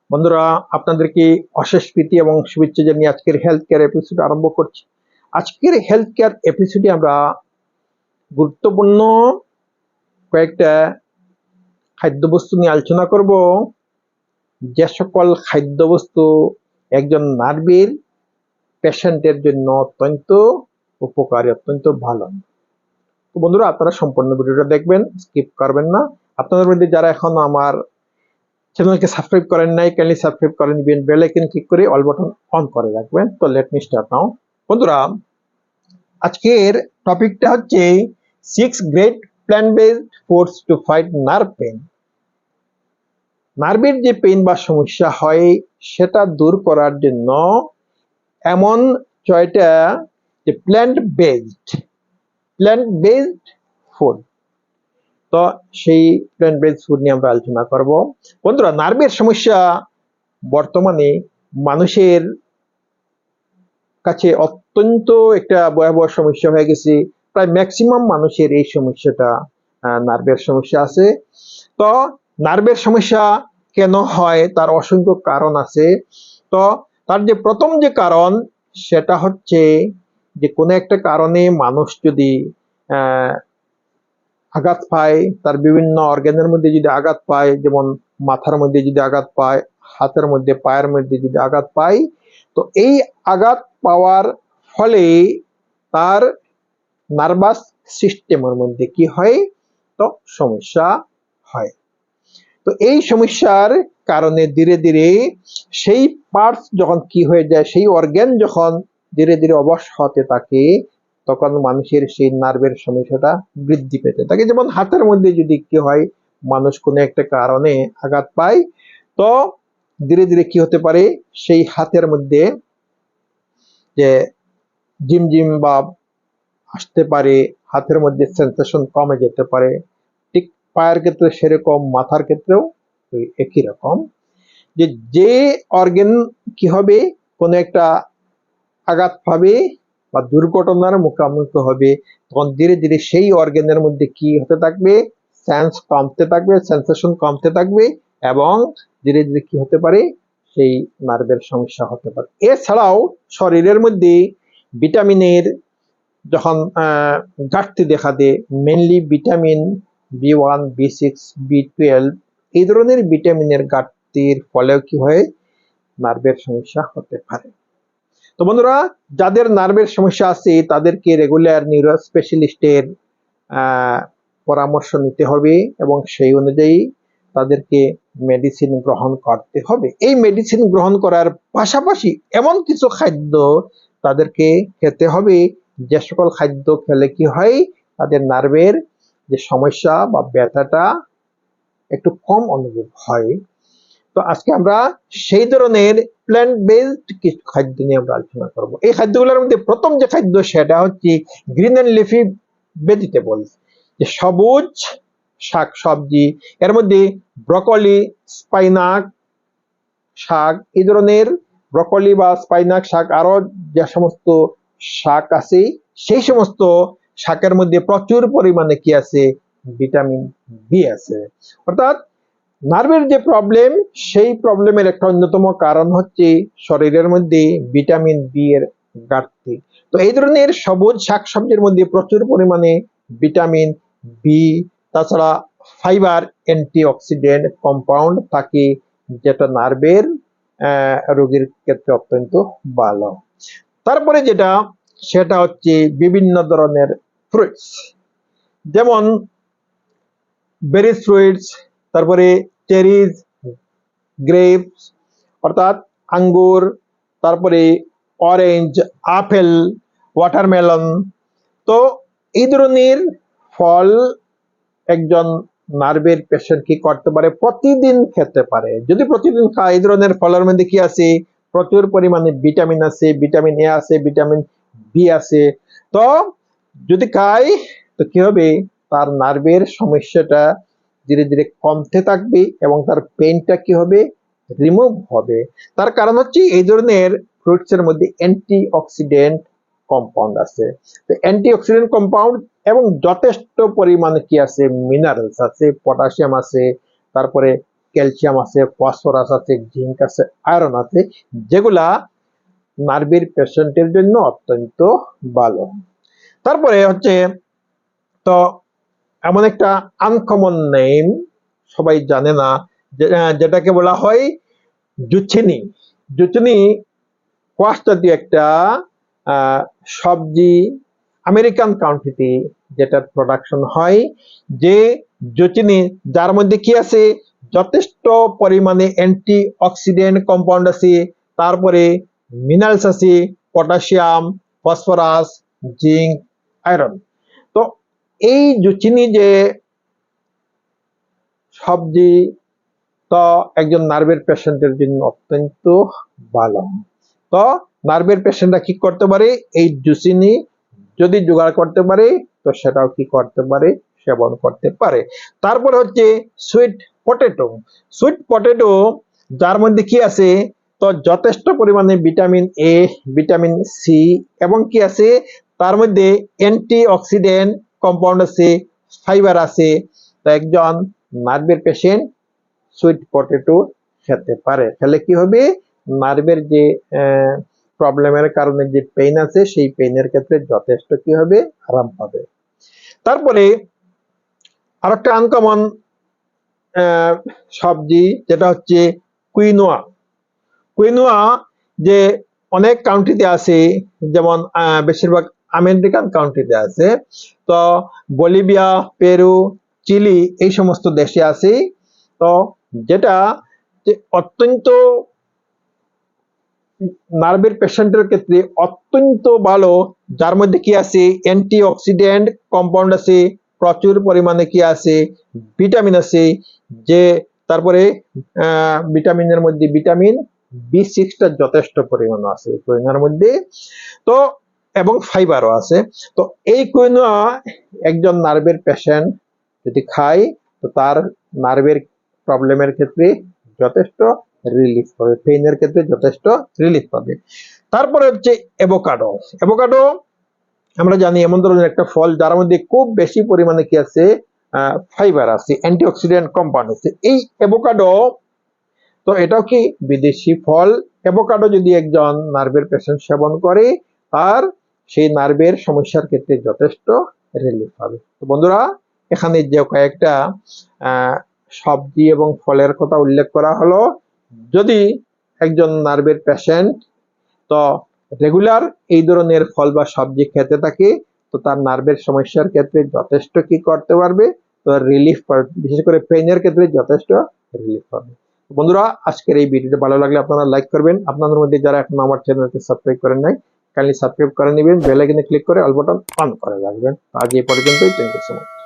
বন্ধুরা, আপনাদেরকে অশেষ প্রীতি এবং শুভেচ্ছা জানিয়ে আজকের হেলথ কেয়ার এপিসোড আরম্ভ করছি। আজকের হেলথ কেয়ার এপিসোডে আমরা গুরুত্বপূর্ণ কয়েকটা খাদ্যবস্তু নিয়ে আলোচনা করব, যে সকল খাদ্যবস্তু একজন নার্ভের পেশেন্টের জন্য অত্যন্ত উপকারী, অত্যন্ত ভালো। তো বন্ধুরা, আপনারা সম্পূর্ণ ভিডিওটা দেখবেন, স্কিপ করবেন না। আপনাদের মধ্যে যারা এখনো আমার চ্যানেলকে সাবস্ক্রাইব করেন নাই, কাইন্ডলি সাবস্ক্রাইব করে নেবেন, বেল আইকন ক্লিক করে অল বাটন অন করে রাখবেন। তো লেট মি স্টার্ট নাও। বন্ধুরা, আজকের টপিকটা হচ্ছে 6 great plant based foods to fight nerve pain. নার্ভের যে পেইন বা সমস্যা হয় সেটা দূর করার জন্য এমন 6টা যে প্ল্যান্ট বেসড ফুড, তো সেই প্ল্যান্ট বেসড ফুড নিয়ে আমরা আলোচনা করব। বন্ধুরা, নার্ভের সমস্যা বর্তমানে মানুষের কাছে অত্যন্ত একটা ভয়াবহ সমস্যা হয়ে গেছে। প্রায় ম্যাক্সিমাম মানুষের এই সমস্যাটা, নার্ভের সমস্যা আছে। তো নার্ভের সমস্যা কেন হয় তার অসংখ্য কারণ আছে। তো তার যে প্রথম যে কারণ সেটা হচ্ছে যে কোনো একটা কারণে মানুষ যদি আঘাত পায়, তার বিভিন্ন অর্গানের মধ্যে যদি আঘাত পায়, যেমন মাথার মধ্যে যদি আঘাত পায়, হাতের মধ্যে, পায়ের মধ্যে যদি আঘাত পায়, তো এই আঘাত পাওয়ার ফলে তার নার্ভাস সিস্টেমের মধ্যে কি হয়, তো সমস্যা হয়। তো এই সমস্যার কারণে ধীরে ধীরে সেই পার্টস যখন কি হয়ে যায়, সেই অর্গান যখন ধীরে ধীরে অবশ হতে থাকে, তখন মানুষের সেই নার্ভের সমস্যাটা বৃদ্ধি পেতে থাকে। যেমন হাতের মধ্যে যদি কি হয়, মানুষ কোনো একটা কারণে আঘাত পায়, তো ধীরে ধীরে কি হতে পারে, সেই হাতের মধ্যে যে জিমজিম বা আসতে পারে, হাতের মধ্যে সেন্সেশন কমে যেতে পারে। ঠিক পায়ের ক্ষেত্রে সেরকম, মাথার ক্ষেত্রেও একই রকম। যে অর্গান কি হবে, কোনো একটা আঘাত পাবে বা দুর্ঘটনার মুখোমুখি হবে, তখন ধীরে ধীরে সেই অর্গানের মধ্যে কি হতে থাকবে, সেন্সেশন কমতে থাকবে, এবং ধীরে ধীরে কি হতে পারে, সেই নার্ভের সমস্যা হতে পারে। এছাড়াও শরীরের মধ্যে ভিটামিনের যখন ঘাটতি দেখা দেয়, mainly vitamin B1, B6, B12, এই ধরনের ভিটামিনের ঘাটতির ফলেও কি হয়, নার্ভের সমস্যা হতে পারে। তো বন্ধুরা, যাদের নার্ভের সমস্যা আছে তাদেরকে রেগুলার নিউরো স্পেশালিস্টের পরামর্শ নিতে হবে, এবং সেই অনুযায়ী তাদেরকে মেডিসিন গ্রহণ করতে হবে। এই মেডিসিন গ্রহণ করার পাশাপাশি এমন কিছু খাদ্য তাদেরকে খেতে হবে, যে সকল খাদ্য খেলে কি হয়, তাদের নার্ভের যে সমস্যা বা ব্যথাটা একটু কম অনুভব হয়। তো আজকে আমরা সেই ধরনের প্ল্যান্ট বেসড কিছু খাদ্য নিয়ে আমরা আলোচনা করব। এই খাদ্যগুলোর মধ্যে প্রথম যে খাদ্য সেটা হচ্ছে গ্রিন এন্ড লিফি ভেজিটেবলস, যে সবুজ শাক সবজি। এর মধ্যে ব্রকলি, স্পাইনাক শাক, এই ধরনের ব্রকলি বা স্পাইনাক শাক, আরো যে সমস্ত শাক আছে, সেই সমস্ত শাকের মধ্যে প্রচুর পরিমাণে কি আছে, ভিটামিন বি আছে। অর্থাৎ নার্ভের যে প্রবলেম, সেই প্রবলেমের একটা অন্যতম কারণ হচ্ছে শরীরের মধ্যে ভিটামিন বি এর ঘাটতি। তো এই ধরনের সবুজ শাকসবজির মধ্যে প্রচুর পরিমাণে ভিটামিন বি, তাছাড়া ফাইবার, অ্যান্টিঅক্সিডেন্ট কম্পাউন্ড থাকে, যেটা নার্ভের রোগীর ক্ষেত্রে অত্যন্ত ভালো। তারপরে যেটা, সেটা হচ্ছে বিভিন্ন ধরনের ফ্রুটস, যেমন বেরি ফ্রুটস, তারপরে চেরিজ, গ্রেপস অর্থাৎ আঙ্গুর, তারপরে অরেঞ্জ, আপেল, ওয়াটারমেলন। তো এই ধরনের ফল একজন নার্ভের পেশেন্ট কি করতে পারে, প্রতিদিন খেতে পারে। যদি প্রতিদিন খায়, এই ধরনের ফলের মধ্যে কি আছে, প্রচুর পরিমাণে ভিটামিন আছে, ভিটামিন এ আছে, ভিটামিন বি আছে। তো যদি খায়, তো কি হবে, তার নার্ভের সমস্যাটা ধীরে ধীরে কমতে থাকবে, এবং তার পেইনটা কি হবে, রিমুভ হবে। তার কারণ হচ্ছে এই ধরনের ফ্রুটস এর মধ্যে অ্যান্টিঅক্সিডেন্ট কম্পাউন্ড আছে। তো অ্যান্টিঅক্সিডেন্ট কম্পাউন্ড এবং যথেষ্ট পরিমাণে কি আছে, মিনারেলস আছে, পটাশিয়াম আছে, তারপরে ক্যালসিয়াম আছে, ফসফরাস আছে, জিঙ্ক আছে, আয়রন আছে, যেগুলা নার্ভের পেশেন্টের জন্য অত্যন্ত ভালো। তারপরে হচ্ছে তো এমন একটা আনকমন নেম সবাই জানে না, যেটাকে বলা হয় জুচিনি। জুচিনি কোয়াশ জাতীয় একটা সবজি, আমেরিকান কান্ট্রিতে যেটার প্রোডাকশন হয়, যে জুচিনি, যার মধ্যে কি আছে, যথেষ্ট পরিমাণে অ্যান্টি অক্সিডেন্ট কম্পাউন্ড আছে, তারপরে মিনারেলস আছে, পটাশিয়াম, ফসফরাস, জিঙ্ক, আয়রন। তো এই জুচিনি যে সবজি, তো একজন নার্ভের পেশেন্টের জন্য অত্যন্ত ভালো। তো নার্ভের পেশেন্টরা কি করতে পারে, এই জুচিনি যদি জোগাড় করতে পারে তো সেটাও কি করতে পারে, সেবন করতে পারে। তারপরে হচ্ছে সুইট পটেটো। সুইট পটেটো, যার মধ্যে কি আছে, তো যথেষ্ট পরিমাণে ভিটামিন এ, ভিটামিন সি এবং কি আছে, তার মধ্যে অ্যান্টি অক্সিডেন্ট কম্পাউন্ড আছে, ফাইবার আছে। তো একজন নার্ভের পেশেন্ট সুইট পটেটো খেতে পারে, খেলে কি হবে, নার্ভের যে প্রবলেমের কারণে যে পেইন আছে, সেই পেইনের ক্ষেত্রে যথেষ্ট কি হবে, আরাম পাবে। তারপরে আরেকটা আনকমন সবজি, যেটা হচ্ছে কুইনোয়া। কুইনোয়া যে অনেক কান্ট্রিতে আছে, যেমন বেশিরভাগ আমেরিকান কান্ট্রিতে আছে, তো বলিভিয়া, পেরু, চিলি, এই সমস্ত দেশে আছে। তো যেটা অত্যন্ত নার্ভের পেশেন্টের ক্ষেত্রে অত্যন্ত ভালো, যার মধ্যে কি আছে, অ্যান্টি অক্সিডেন্ট কম্পাউন্ড আছে, প্রচুর পরিমাণে কি আছে, ভিটামিন আছে, যে তারপরে ভিটামিনের মধ্যে ভিটামিন বি6টা যথেষ্ট পরিমাণ আছে কুইনোয়ার মধ্যে, তো এবং ফাইবারও আছে। তো এই কুইনোয়া একজন নার্ভের পেশেন্ট যদি খায়, তো তার নার্ভের প্রবলেমের ক্ষেত্রে যথেষ্ট রিলিফ পাবে, পেইনের ক্ষেত্রে যথেষ্ট রিলিফ পাবে। তারপরে হচ্ছে অ্যাভোকাডো। অ্যাভোকাডো আমরা জানি এমন ধরনের একটা ফল, যার মধ্যে খুব বেশি পরিমাণে কি আছে, ফাইবার আছে, অ্যান্টিঅক্সিডেন্ট কম্পাউন্ড আছে। এই অ্যাভোকাডো, তো এটাও কি বিদেশি ফল। অ্যাভোকাডো যদি একজন নার্ভের পেশেন্ট সেবন করে, তার সেই নার্ভের সমস্যার ক্ষেত্রে যথেষ্ট রিলিফ পাবে। তো বন্ধুরা, এখানে যে কয়েকটা সবজি এবং ফলের কথা উল্লেখ করা হলো, যদি একজন নার্ভের পেশেন্ট তো রেগুলার এই ধরনের ফল বা সবজি খেতে থাকে, তো তার নার্ভের সমস্যার ক্ষেত্রে যথেষ্ট কি করতে পারবে, তো রিলিফ পাবে, বিশেষ করে পেইনের ক্ষেত্রে যথেষ্ট রিলিফ পাবে। বন্ধুরা, আজকের এই ভিডিওটা ভালো লাগলে আপনারা লাইক করবেন। আপনাদের মধ্যে যারা এখন আমার চ্যানেলকে সাবস্ক্রাইব করেন নাই, কাইন্ডলি সাবস্ক্রাইব করে নেবেন, বেল আইকনে ক্লিক করে অল বাটন অন করে রাখবেন। আজ এই পর্যন্তই, থ্যাংক ইউ সো মাচ।